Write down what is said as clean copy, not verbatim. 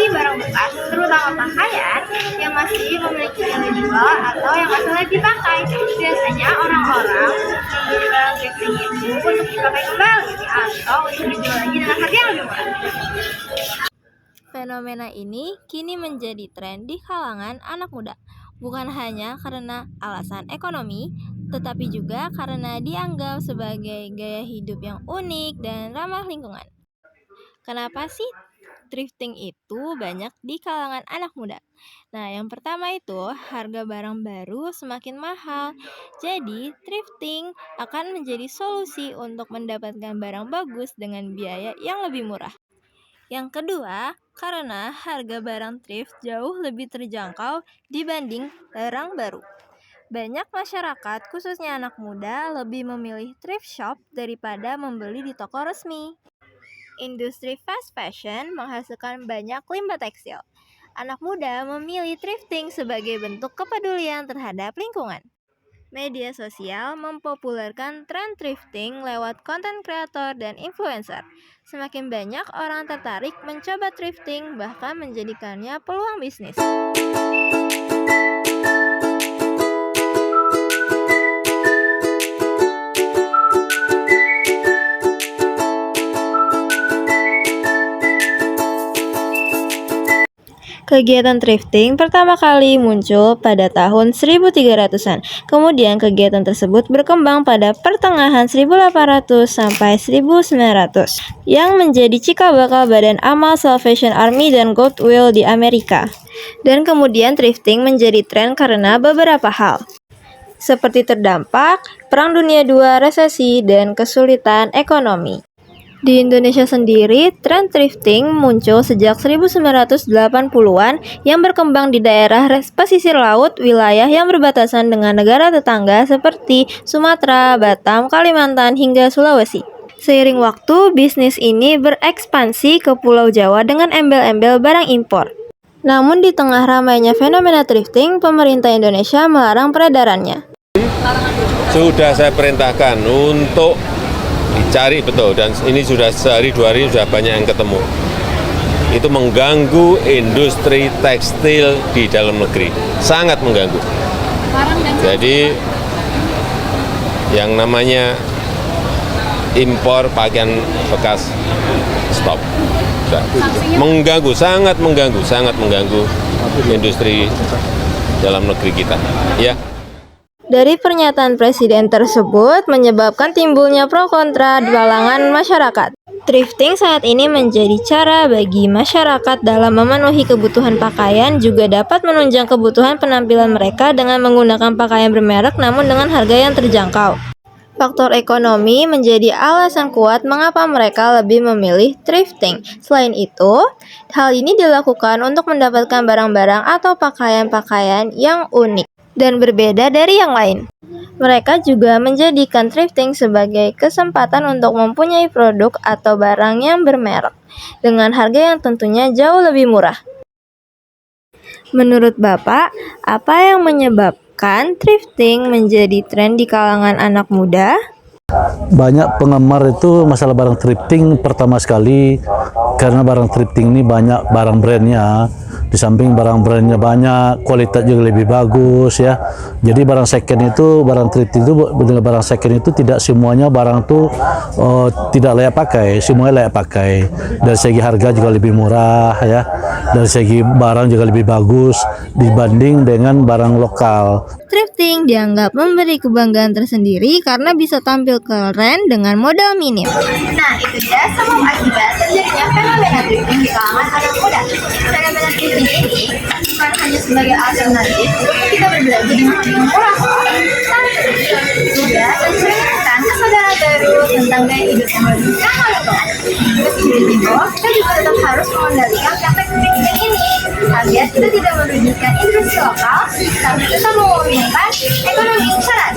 membeli barang bekas, terutama pakaian yang masih memiliki nilai jual atau yang masih layak dipakai. Biasanya orang-orang membeli barang thrifting itu untuk dipakai kembali atau untuk dijual lagi dengan harga yang lebih murah. Fenomena ini kini menjadi tren di kalangan anak muda, bukan hanya karena alasan ekonomi, tetapi juga karena dianggap sebagai gaya hidup yang unik dan ramah lingkungan. Kenapa sih thrifting itu banyak di kalangan anak muda? Nah, yang pertama itu harga barang baru semakin mahal. Jadi, thrifting akan menjadi solusi untuk mendapatkan barang bagus dengan biaya yang lebih murah. Yang kedua, karena harga barang thrift jauh lebih terjangkau dibanding barang baru. Banyak masyarakat, khususnya anak muda, lebih memilih thrift shop daripada membeli di toko resmi. Industri fast fashion menghasilkan banyak limbah tekstil. Anak muda memilih thrifting sebagai bentuk kepedulian terhadap lingkungan. Media sosial mempopulerkan tren thrifting lewat konten kreator dan influencer. Semakin banyak orang tertarik mencoba thrifting, bahkan menjadikannya peluang bisnis. Kegiatan thrifting pertama kali muncul pada tahun 1300-an. Kemudian kegiatan tersebut berkembang pada pertengahan 1800 sampai 1900 yang menjadi cikal bakal Badan Amal Salvation Army dan Goodwill di Amerika. Dan kemudian thrifting menjadi tren karena beberapa hal, seperti terdampak Perang Dunia II, resesi, dan kesulitan ekonomi. Di Indonesia sendiri, tren thrifting muncul sejak 1980-an yang berkembang di daerah pesisir laut, wilayah yang berbatasan dengan negara tetangga seperti Sumatera, Batam, Kalimantan, hingga Sulawesi. Seiring waktu, bisnis ini berekspansi ke Pulau Jawa dengan embel-embel barang impor. Namun di tengah ramainya fenomena thrifting, pemerintah Indonesia melarang peredarannya. Sudah saya perintahkan untuk dicari betul, dan ini sudah sehari dua hari sudah banyak yang ketemu. Itu mengganggu industri tekstil di dalam negeri, sangat mengganggu. Jadi yang namanya impor pakaian bekas stop. Mengganggu, sangat mengganggu industri dalam negeri kita. Ya. Dari pernyataan presiden tersebut menyebabkan timbulnya pro kontra di kalangan masyarakat. Thrifting saat ini menjadi cara bagi masyarakat dalam memenuhi kebutuhan pakaian, juga dapat menunjang kebutuhan penampilan mereka dengan menggunakan pakaian bermerek namun dengan harga yang terjangkau. Faktor ekonomi menjadi alasan kuat mengapa mereka lebih memilih thrifting. Selain itu, hal ini dilakukan untuk mendapatkan barang-barang atau pakaian-pakaian yang unik dan berbeda dari yang lain. Mereka juga menjadikan thrifting sebagai kesempatan untuk mempunyai produk atau barang yang bermerek dengan harga yang tentunya jauh lebih murah. Menurut Bapak, apa yang menyebabkan thrifting menjadi tren di kalangan anak muda? Banyak penggemar itu masalah barang thrifting pertama sekali karena barang thrifting ini banyak barang brandnya. Di samping barang brandnya banyak, kualitas juga lebih bagus ya. Jadi barang second itu, barang thrifting itu, barang second itu tidak semuanya barang itu tidak layak pakai, semuanya layak pakai. Dari segi harga juga lebih murah ya. Dari segi barang juga lebih bagus dibanding dengan barang lokal. Thrifting dianggap memberi kebanggaan tersendiri karena bisa tampil keren dengan modal minim. Nah, itu dia sebab akibat terjadinya fenomena thrifting di kalangan anak muda. Fenomena thrifting ini bukan hanya sebagai alternatif untuk kita berbelanja dengan harga yang murah, tapi juga mencerminkan kesadaran baru tentang gaya hidup yang lebih ramah lingkungan. Meski begitu, kita juga tetap harus mengendalikan praktek thrifting ini agar kita tidak merugikan industri lokal, tapi tetap memulihkan ekonomi masyarakat.